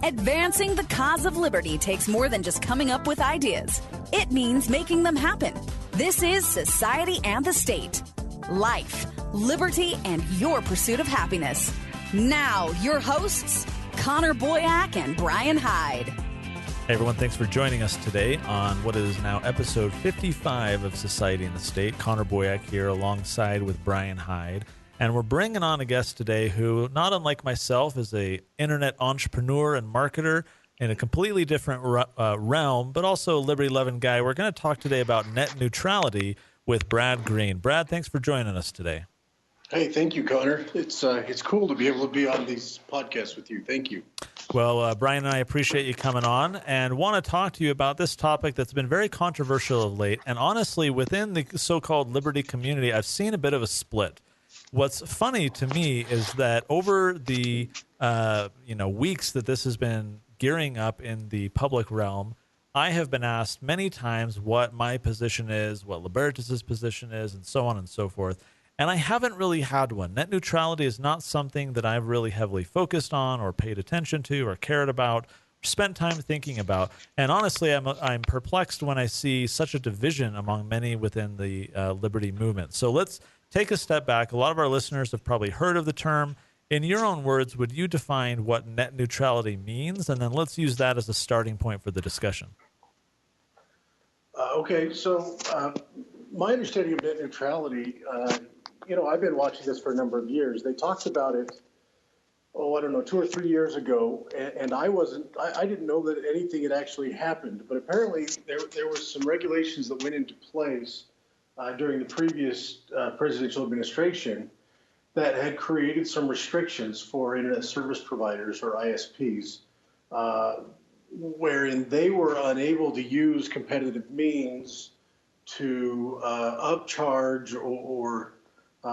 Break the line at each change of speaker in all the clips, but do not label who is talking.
Advancing the cause of liberty takes more than just coming up with ideas. It means making them happen. This is Society and the State. Life, liberty, and your pursuit of happiness. Now, your hosts, Connor Boyack and Brian Hyde.
Hey everyone, thanks for joining us today on what is now episode 55 of Society and the State. Connor Boyack here alongside with Brian Hyde. And we're bringing on a guest today who, not unlike myself, is a internet entrepreneur and marketer in a completely different realm, but also a liberty-loving guy. We're going to talk today about net neutrality with Brad Green. Brad, thanks for joining us today.
Hey, thank you, Connor. It's cool to be able to be on these podcasts with you. Thank you.
Well, Brian and I appreciate you coming on and want to talk to you about this topic that's been very controversial of late. And honestly, within the so-called liberty community, I've seen a bit of a split. What's funny to me is that over the weeks that this has been gearing up in the public realm, I have been asked many times what my position is, what Libertas' position is, and so on and so forth. And I haven't really had one. Net neutrality is not something that I've really heavily focused on or paid attention to or cared about or spent time thinking about. And honestly, I'm perplexed when I see such a division among many within the liberty movement. So let's take a step back. A lot of our listeners have probably heard of the term. In your own words, would you define what net neutrality means? And then let's use that as a starting point for the discussion.
Okay, so my understanding of net neutrality, I've been watching this for a number of years. They talked about it, 2 or 3 years ago, and I didn't know that anything had actually happened. But apparently there were some regulations that went into place during the previous presidential administration that had created some restrictions for internet service providers or ISPs, wherein they were unable to use competitive means to upcharge or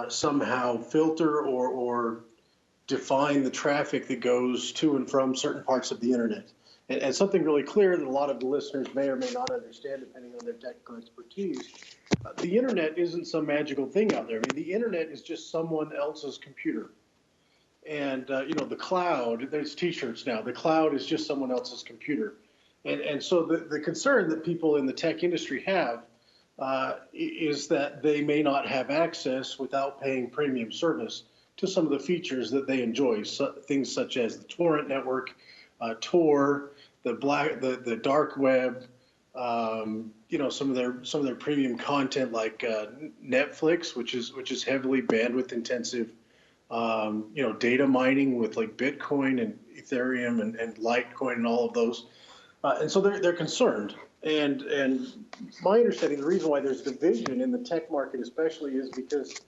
somehow filter or define the traffic that goes to and from certain parts of the internet. And something really clear that a lot of the listeners may or may not understand, depending on their technical expertise, the internet isn't some magical thing out there. I mean, the internet is just someone else's computer. And, the cloud, there's T-shirts now, the cloud is just someone else's computer. And so the concern that people in the tech industry have is that they may not have access without paying premium service to some of the features that they enjoy, things such as the torrent network, Tor, the dark web, some of their premium content like Netflix, which is heavily bandwidth intensive, data mining with like Bitcoin and Ethereum and Litecoin and all of those, and so they're concerned. And my understanding, the reason why there's division in the tech market especially is because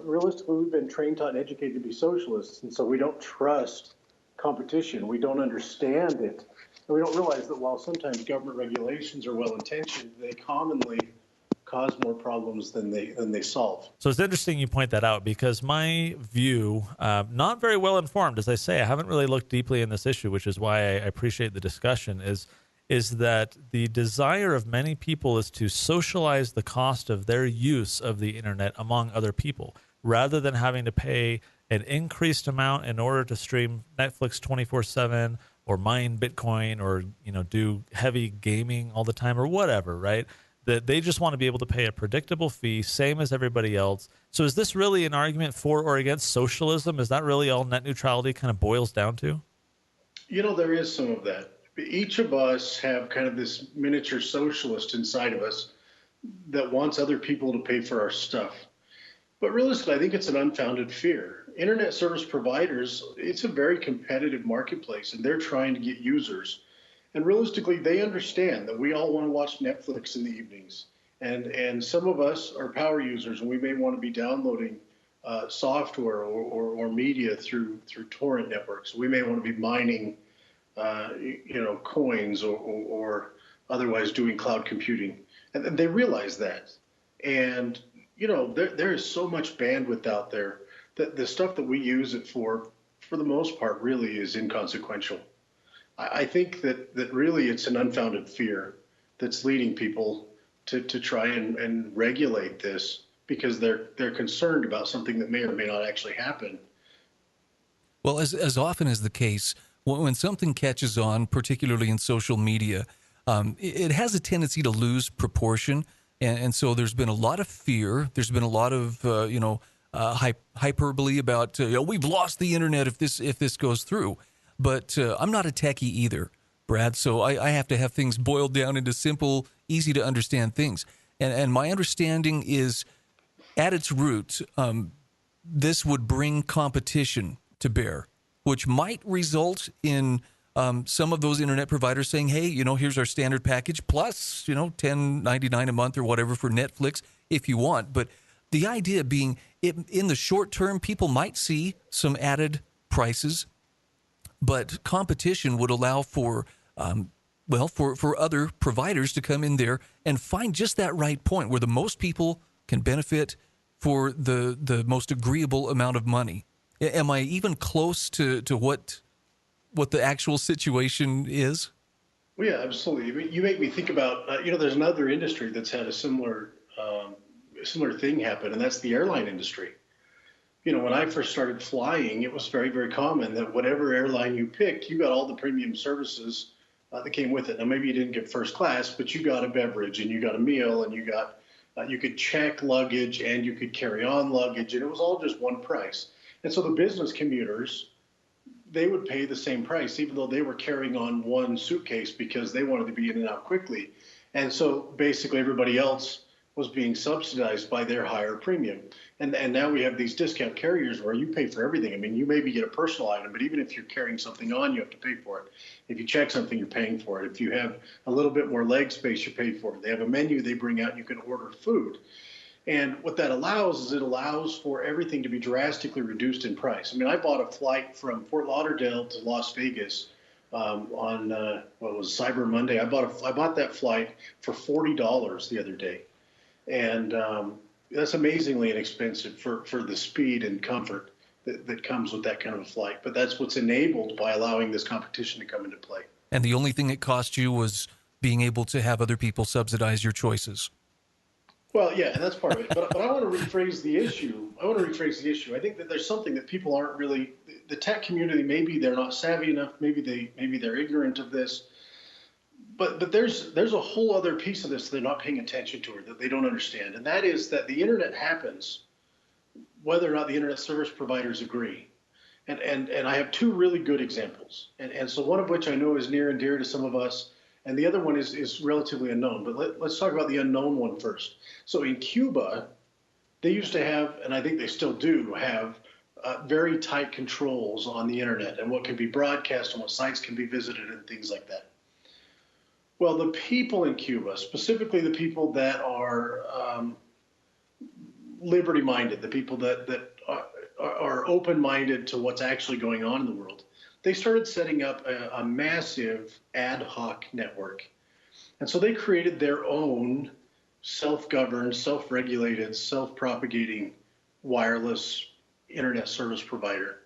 realistically we've been trained, taught, and educated to be socialists, and so we don't trust competition. We don't understand it. And we don't realize that while sometimes government regulations are well-intentioned, they commonly cause more problems than they solve.
So it's interesting you point that out because my view, not very well informed, as I say, I haven't really looked deeply in this issue, which is why I appreciate the discussion, is that the desire of many people is to socialize the cost of their use of the internet among other people, rather than having to pay an increased amount in order to stream Netflix 24/7 or mine Bitcoin or do heavy gaming all the time or whatever, right? That they just want to be able to pay a predictable fee, same as everybody else. So is this really an argument for or against socialism? Is that really all net neutrality kind of boils down to?
There is some of that. Each of us have kind of this miniature socialist inside of us that wants other people to pay for our stuff. But realistically, I think it's an unfounded fear. Internet service providers, it's a very competitive marketplace, and they're trying to get users. And realistically, they understand that we all want to watch Netflix in the evenings. And some of us are power users, and we may want to be downloading software or media through torrent networks. We may want to be mining coins or otherwise doing cloud computing. And they realize that. And there is so much bandwidth out there that the stuff that we use it for the most part, really is inconsequential. I think that really it's an unfounded fear that's leading people to try and regulate this because they're concerned about something that may or may not actually happen.
Well, as often is the case, when something catches on, particularly in social media, it has a tendency to lose proportion. And so there's been a lot of fear. There's been a lot of, hyperbole about, we've lost the internet if this goes through. But I'm not a techie either, Brad. So I have to have things boiled down into simple, easy to understand things. And my understanding is, at its root, this would bring competition to bear, which might result in some of those internet providers saying, hey, here's our standard package plus, $10.99 a month or whatever for Netflix if you want. But the idea being, in the short term, people might see some added prices, but competition would allow for other providers to come in there and find just that right point where the most people can benefit for the most agreeable amount of money. Am I even close to what the actual situation is?
Well, yeah, absolutely. I mean, you make me think about, there's another industry that's had a similar thing happen, and that's the airline industry. When I first started flying, it was very, very common that whatever airline you picked, you got all the premium services that came with it. Now, maybe you didn't get first class, but you got a beverage and you got a meal and you got you could check luggage and you could carry on luggage, and it was all just one price. And so the business commuters, they would pay the same price, even though they were carrying on one suitcase because they wanted to be in and out quickly. And so basically everybody else was being subsidized by their higher premium. And now we have these discount carriers where you pay for everything. I mean, you maybe get a personal item, but even if you're carrying something on, you have to pay for it. If you check something, you're paying for it. If you have a little bit more leg space, you pay for it. They have a menu they bring out, and you can order food. And what that allows is it allows for everything to be drastically reduced in price. I mean, I bought a flight from Fort Lauderdale to Las Vegas on Cyber Monday. I bought that flight for $40 the other day. And that's amazingly inexpensive for the speed and comfort that comes with that kind of a flight. But that's what's enabled by allowing this competition to come into play.
And the only thing it cost you was being able to have other people subsidize your choices.
Well, yeah, and that's part of it. But I want to rephrase the issue. I think that there's something that people aren't really, the tech community, maybe they're not savvy enough. Maybe they're ignorant of this. But there's a whole other piece of this they're not paying attention to or that they don't understand. And that is that the internet happens whether or not the internet service providers agree. And I have two really good examples. And so one of which I know is near and dear to some of us, and the other one is relatively unknown. But let's talk about the unknown one first. So in Cuba, they used to have, and I think they still do have, very tight controls on the internet and what can be broadcast and what sites can be visited and things like that. Well, the people in Cuba, specifically the people that are liberty-minded, the people that are open-minded to what's actually going on in the world, they started setting up a massive ad hoc network. And so they created their own self-governed, self-regulated, self-propagating wireless internet service provider.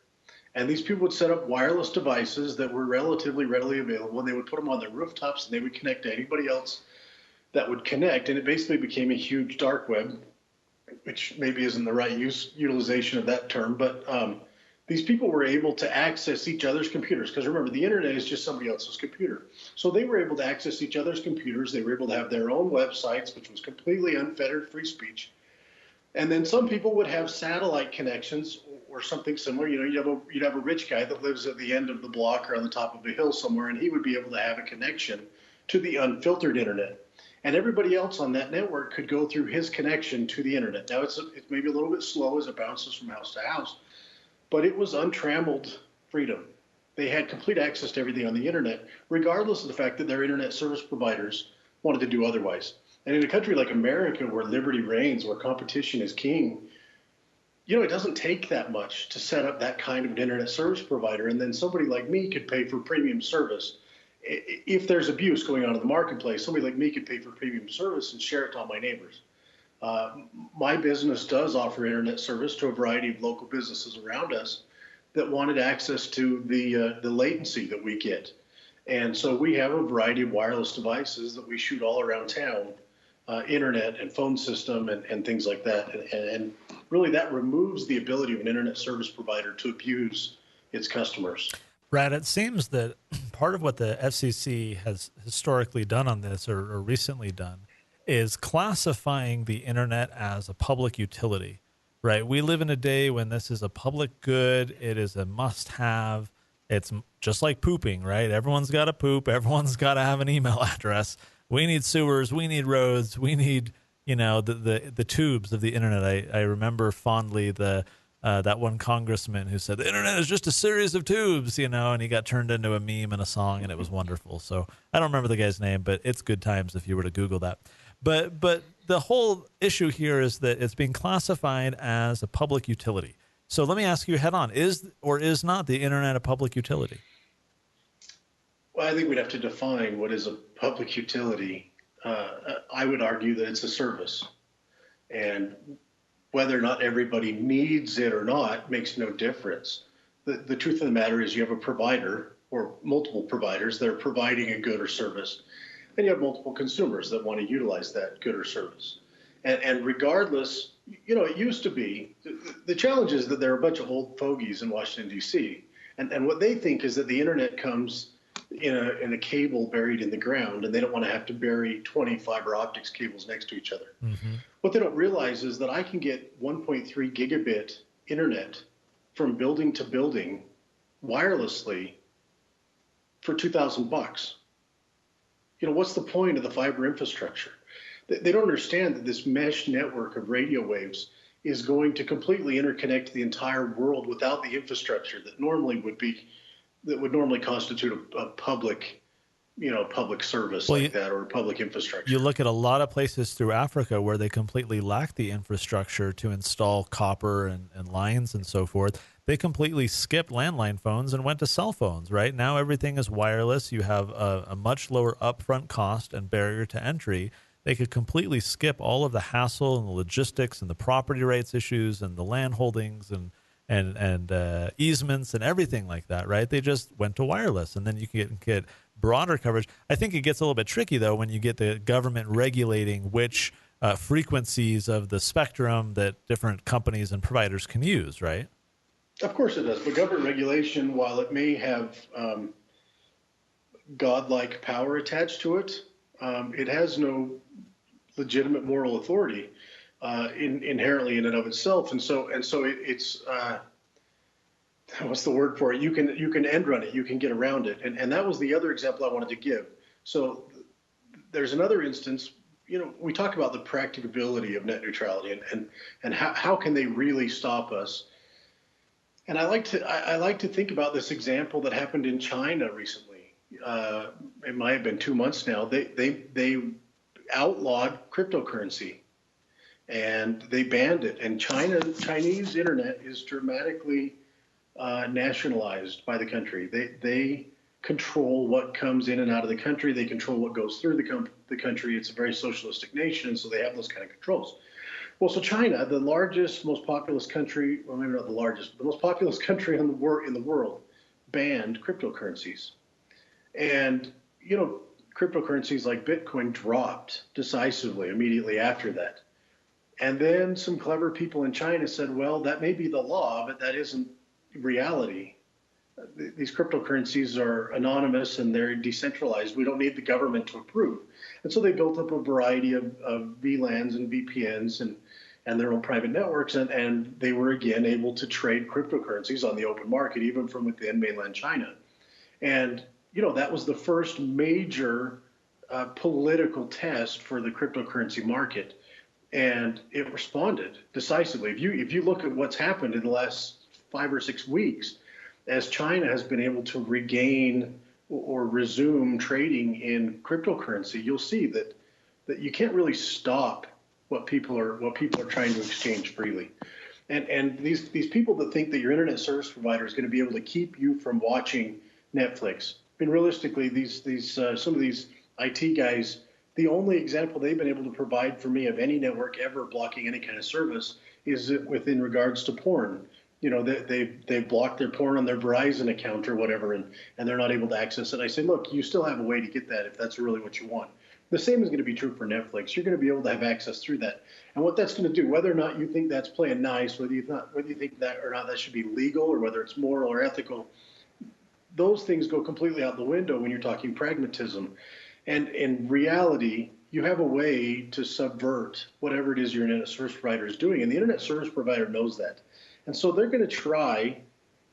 And these people would set up wireless devices that were relatively readily available, and they would put them on their rooftops, and they would connect to anybody else that would connect. And it basically became a huge dark web, which maybe isn't the right utilization of that term. But these people were able to access each other's computers, because remember, the internet is just somebody else's computer. So they were able to access each other's computers. They were able to have their own websites, which was completely unfettered free speech. And then some people would have satellite connections or something similar. You'd have a rich guy that lives at the end of the block or on the top of a hill somewhere, and he would be able to have a connection to the unfiltered internet. And everybody else on that network could go through his connection to the internet. Now, it's maybe a little bit slow as it bounces from house to house, but it was untrammeled freedom. They had complete access to everything on the internet, regardless of the fact that their internet service providers wanted to do otherwise. And in a country like America, where liberty reigns, where competition is king, it doesn't take that much to set up that kind of an internet service provider. And then somebody like me could pay for premium service. If there's abuse going on in the marketplace, somebody like me could pay for premium service and share it to all my neighbors. My business does offer internet service to a variety of local businesses around us that wanted access to the latency that we get. And so we have a variety of wireless devices that we shoot all around town, internet and phone system and things like that. And really that removes the ability of an internet service provider to abuse its customers.
Brad, it seems that part of what the FCC has historically done on this, or recently done, is classifying the internet as a public utility, right? We live in a day when this is a public good. It is a must-have. It's just like pooping, right? Everyone's got to poop. Everyone's got to have an email address. We need sewers. We need roads. We need, the tubes of the internet. I remember fondly that one congressman who said the internet is just a series of tubes, and he got turned into a meme and a song, and it was wonderful. So I don't remember the guy's name, but it's good times if you were to Google that. But the whole issue here is that it's being classified as a public utility. So let me ask you head on, is or is not the internet a public utility?
Well, I think we'd have to define what is a public utility. I would argue that it's a service. And whether or not everybody needs it or not makes no difference. The truth of the matter is you have a provider or multiple providers that are providing a good or service, and you have multiple consumers that want to utilize that good or service. And regardless, it used to be, the challenge is that there are a bunch of old fogies in Washington, D.C., and what they think is that the internet comes in a cable buried in the ground, and they don't want to have to bury 20 fiber optics cables next to each other. Mm-hmm. What they don't realize is that I can get 1.3 gigabit internet from building to building wirelessly for $2,000. What's the point of the fiber infrastructure? They don't understand that this mesh network of radio waves is going to completely interconnect the entire world without the infrastructure that would normally constitute a public service that, or public infrastructure.
You look at a lot of places through Africa where they completely lack the infrastructure to install copper and lines and so forth. They completely skipped landline phones and went to cell phones, right? Now everything is wireless. You have a much lower upfront cost and barrier to entry. They could completely skip all of the hassle and the logistics and the property rights issues and the land holdings and easements and everything like that, right? They just went to wireless, and then you can get broader coverage. I think it gets a little bit tricky, though, when you get the government regulating which frequencies of the spectrum that different companies and providers can use, right?
Of course it does. But government regulation, while it may have godlike power attached to it, it has no legitimate moral authority inherently in and of itself, and so it's what's the word for it? You can end run it, you can get around it, and that was the other example I wanted to give. So there's another instance. We talk about the practicability of net neutrality and how can they really stop us. And I like to think about this example that happened in China recently. It might have been 2 months now. They outlawed cryptocurrency. And they banned it. And Chinese internet is dramatically nationalized by the country. They control what comes in and out of the country. They control what goes through the country. It's a very socialistic nation, so they have those kind of controls. Well, so China, the largest, most populous country, well, maybe not the largest, but the most populous country in the world, banned cryptocurrencies. And, cryptocurrencies like Bitcoin dropped decisively immediately after that. And then some clever people in China said, well, that may be the law, but that isn't reality. These cryptocurrencies are anonymous and they're decentralized. We don't need the government to approve. And so they built up a variety of VLANs and VPNs and their own private networks. And they were, again, able to trade cryptocurrencies on the open market, even from within mainland China. And, that was the first major political test for the cryptocurrency market. And it responded decisively. If you look at what's happened in the last 5 or 6 weeks, as China has been able to regain or resume trading in cryptocurrency, you'll see that you can't really stop what people are trying to exchange freely. And these people that think that your internet service provider is going to be able to keep you from watching Netflix. I mean, realistically, some of these IT guys, the only example they've been able to provide for me of any network ever blocking any kind of service is within regards to porn. They blocked their porn on their Verizon account or whatever, and they're not able to access it. I say, look, you still have a way to get that if that's really what you want. The same is going to be true for Netflix. You're going to be able to have access through that. And what that's going to do, whether or not you think that's playing nice, whether you think that or not that should be legal, or whether it's moral or ethical, those things go completely out the window when you're talking pragmatism. And in reality, you have a way to subvert whatever it is your internet service provider is doing. And the internet service provider knows that. And so they're going to try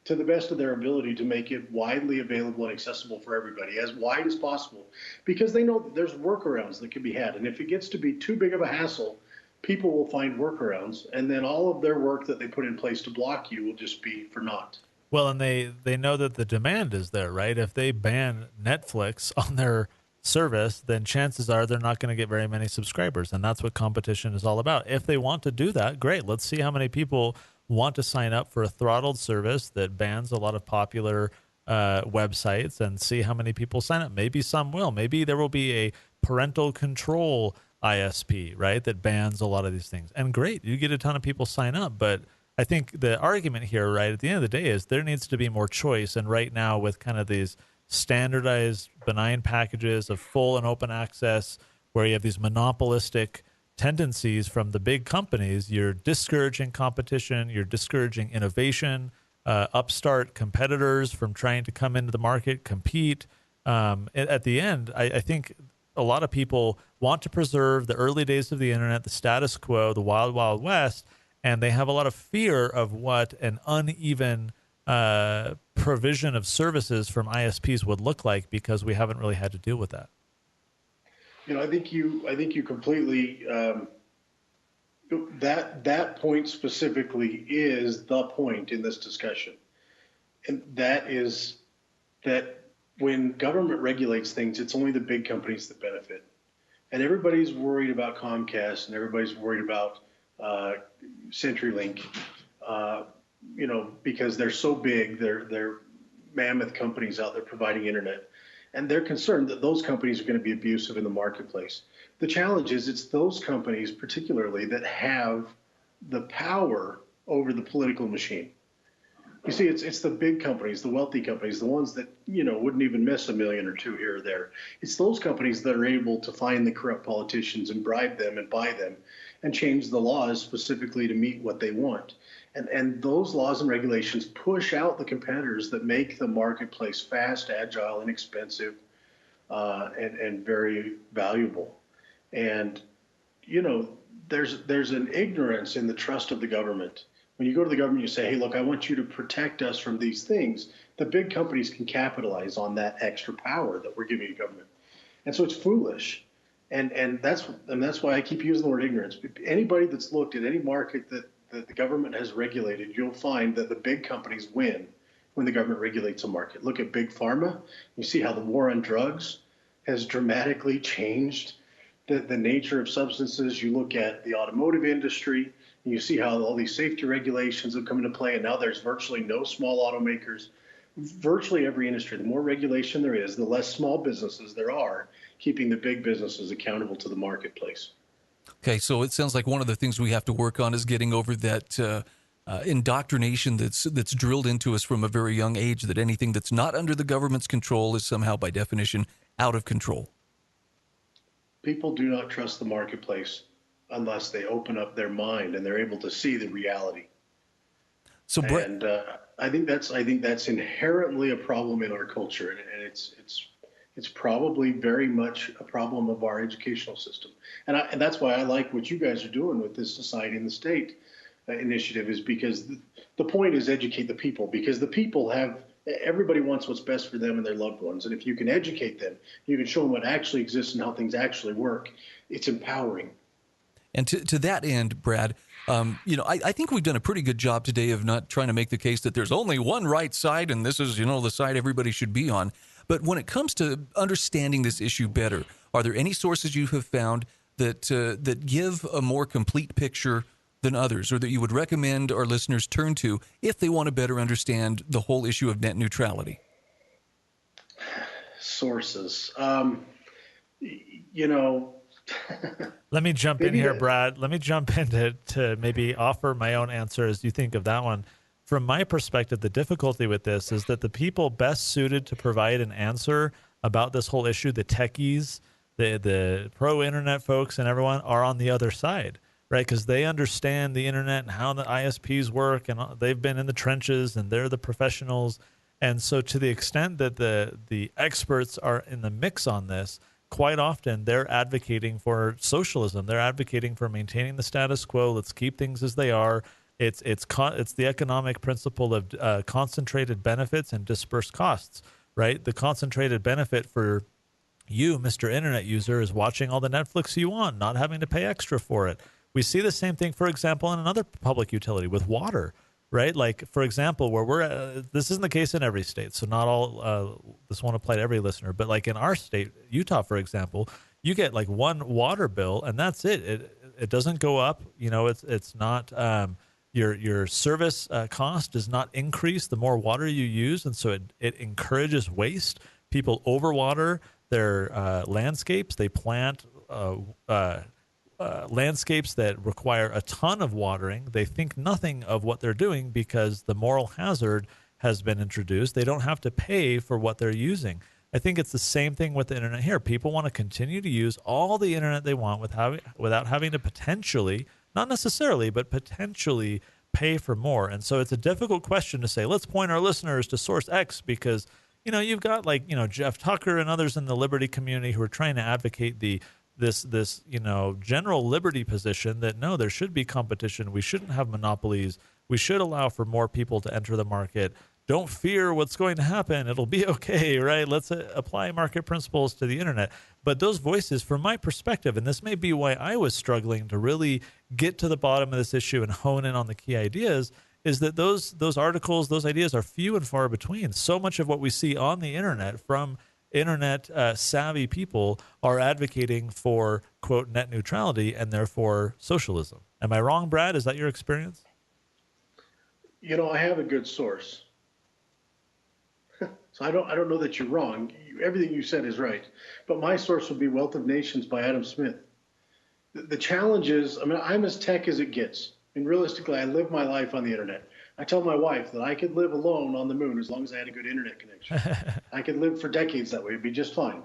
to the best of their ability to make it widely available and accessible for everybody, as wide as possible, because they know that there's workarounds that can be had. And if it gets to be too big of a hassle, people will find workarounds, and then all of their work that they put in place to block you will just be for naught.
Well, and they know that the demand is there, right? If they ban Netflix on their service, then chances are they're not going to get very many subscribers, and that's what competition is all about. If they want to do that, great. Let's see how many people want to sign up for a throttled service that bans a lot of popular websites, and see how many people sign up. Maybe some will. Maybe there will be a parental control ISP, right, that bans a lot of these things. And great, you get a ton of people sign up. But I think the argument here, right, at the end of the day is there needs to be more choice. And right now, with kind of these standardized benign packages of full and open access, where you have these monopolistic tendencies from the big companies, you're discouraging competition, you're discouraging innovation, upstart competitors from trying to come into the market, compete. At the end, I think a lot of people want to preserve the early days of the internet, the status quo, the wild, wild west, and they have a lot of fear of what an uneven provision of services from ISPs would look like, because we haven't really had to deal with that.
I think you completely that point specifically is the point in this discussion, and that is that when government regulates things, it's only the big companies that benefit, and everybody's worried about Comcast and everybody's worried about CenturyLink, because they're so big, they're mammoth companies out there providing internet. And they're concerned that those companies are going to be abusive in the marketplace. The challenge is it's those companies particularly that have the power over the political machine. You see, it's the big companies, the wealthy companies, the ones that, wouldn't even miss $1 million or $2 million here or there. It's those companies that are able to find the corrupt politicians and bribe them and buy them and change the laws specifically to meet what they want. And those laws and regulations push out the competitors that make the marketplace fast, agile, inexpensive, and very valuable. And, there's an ignorance in the trust of the government. When you go to the government, you say, hey, look, I want you to protect us from these things. The big companies can capitalize on that extra power that we're giving to government. And so it's foolish. And that's why I keep using the word ignorance. Anybody that's looked at any market that the government has regulated, you'll find that the big companies win when the government regulates a market. Look at Big Pharma. You see how the war on drugs has dramatically changed the nature of substances. You look at the automotive industry, and you see how all these safety regulations have come into play, and now there's virtually no small automakers. Virtually every industry, the more regulation there is, the less small businesses there are, keeping the big businesses accountable to the marketplace.
Okay, so it sounds like one of the things we have to work on is getting over that indoctrination that's drilled into us from a very young age, that anything that's not under the government's control is somehow, by definition, out of control.
People do not trust the marketplace unless they open up their mind and they're able to see the reality.
So,
and I think that's inherently a problem in our culture, and it's probably very much a problem of our educational system. And that's why I like what you guys are doing with this Society in the State initiative, is because the point is educate the people, because the people everybody wants what's best for them and their loved ones. And if you can educate them, you can show them what actually exists and how things actually work, it's empowering.
And to that end, Brad, I think we've done a pretty good job today of not trying to make the case that there's only one right side and this is, the side everybody should be on. But when it comes to understanding this issue better, are there any sources you have found that give a more complete picture than others, or that you would recommend our listeners turn to if they want to better understand the whole issue of net neutrality?
Sources.
Let me jump in here, Brad. Let me jump in to maybe offer my own answer as you think of that one. From my perspective, the difficulty with this is that the people best suited to provide an answer about this whole issue, the techies, the pro-internet folks and everyone, are on the other side, right? Because they understand the internet and how the ISPs work, and they've been in the trenches, and they're the professionals. And so to the extent that the experts are in the mix on this, quite often they're advocating for socialism. They're advocating for maintaining the status quo. Let's keep things as they are. It's the economic principle of concentrated benefits and dispersed costs, right? The concentrated benefit for you, Mr. Internet user, is watching all the Netflix you want, not having to pay extra for it. We see the same thing, for example, in another public utility with water, right? Like, for example, where we're at, this isn't the case in every state, so not all, this won't apply to every listener, but like in our state, Utah, for example, you get like one water bill and that's it. It doesn't go up. It's not, your service cost does not increase the more water you use. And so it encourages waste. People overwater their landscapes. They plant landscapes that require a ton of watering. They think nothing of what they're doing because the moral hazard has been introduced. They don't have to pay for what they're using. I think it's the same thing with the internet here. People want to continue to use all the internet they want without having to potentially, not necessarily, but potentially pay for more. And so it's a difficult question to say, let's point our listeners to source X because, you've got Jeff Tucker and others in the liberty community who are trying to advocate this general liberty position that no, there should be competition. We shouldn't have monopolies. We should allow for more people to enter the market. Don't fear what's going to happen. It'll be okay, right? Let's apply market principles to the internet. But those voices, from my perspective, and this may be why I was struggling to really get to the bottom of this issue and hone in on the key ideas, is that those articles, those ideas are few and far between. So much of what we see on the internet from internet savvy people are advocating for, quote, net neutrality and therefore socialism. Am I wrong, Brad? Is that your experience?
I have a good source. So I don't know that you're wrong. Everything you said is right. But my source would be Wealth of Nations by Adam Smith. The challenge is, I'm as tech as it gets. Realistically, I live my life on the internet. I tell my wife that I could live alone on the moon as long as I had a good internet connection. I could live for decades that way. It'd be just fine.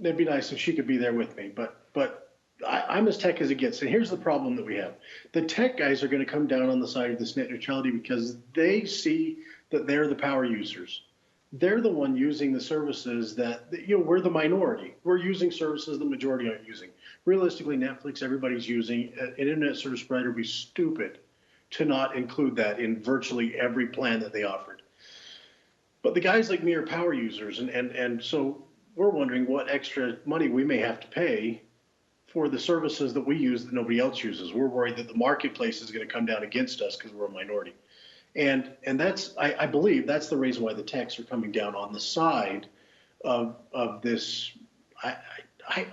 It'd be nice if she could be there with me. But I'm as tech as it gets. And here's the problem that we have. The tech guys are going to come down on the side of this net neutrality because they see that they're the power users. They're the one using the services that, we're the minority. We're using services the majority aren't using. Realistically, Netflix, everybody's using. An internet service provider would be stupid to not include that in virtually every plan that they offered. But the guys like me are power users, and so we're wondering what extra money we may have to pay for the services that we use that nobody else uses. We're worried that the marketplace is going to come down against us because we're a minority. And that's, I believe that's the reason why the techs are coming down on the side of this. I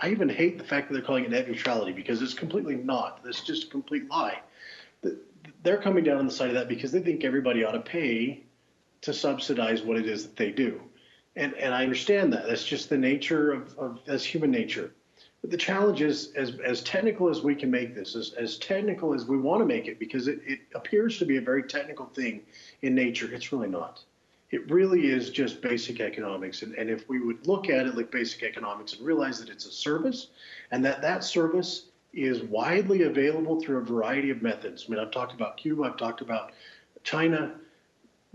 even hate the fact that they're calling it net neutrality because it's completely not. It's just a complete lie. They're coming down on the side of that because they think everybody ought to pay to subsidize what it is that they do. And I understand that. That's just the nature that's human nature. But the challenge is, as technical as we can make this, as technical as we want to make it, because it appears to be a very technical thing in nature, it's really not. It really is just basic economics. And if we would look at it like basic economics and realize that it's a service and that service is widely available through a variety of methods. I've talked about Cuba, I've talked about China.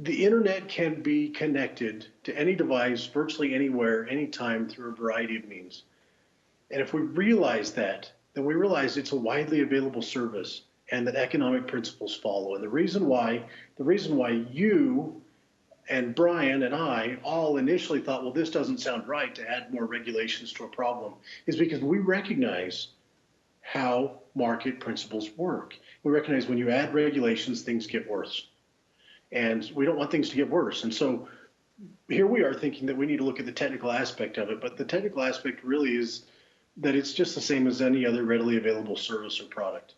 The internet can be connected to any device, virtually anywhere, anytime, through a variety of means. And if we realize that, then we realize it's a widely available service and that economic principles follow. And the reason why you and Brian and I all initially thought, well, this doesn't sound right to add more regulations to a problem, is because we recognize how market principles work. We recognize when you add regulations, things get worse. And we don't want things to get worse. And so here we are thinking that we need to look at the technical aspect of it. But the technical aspect really is that it's just the same as any other readily available service or product.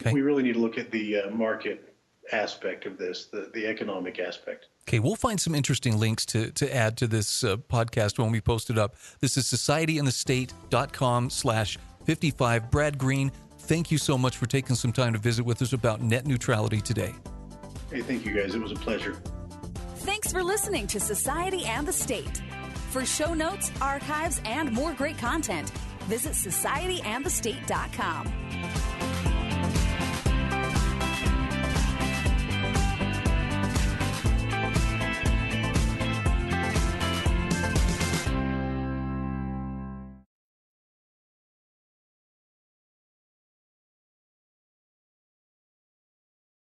Okay. We really need to look at the market aspect of this, the economic aspect.
Okay, we'll find some interesting links to add to this podcast when we post it up. This is societyandthestate.com/55. Brad Green, thank you so much for taking some time to visit with us about net neutrality today.
Hey, thank you guys. It was a pleasure.
Thanks for listening to Society and the State. For show notes, archives, and more great content, visit societyandthestate.com.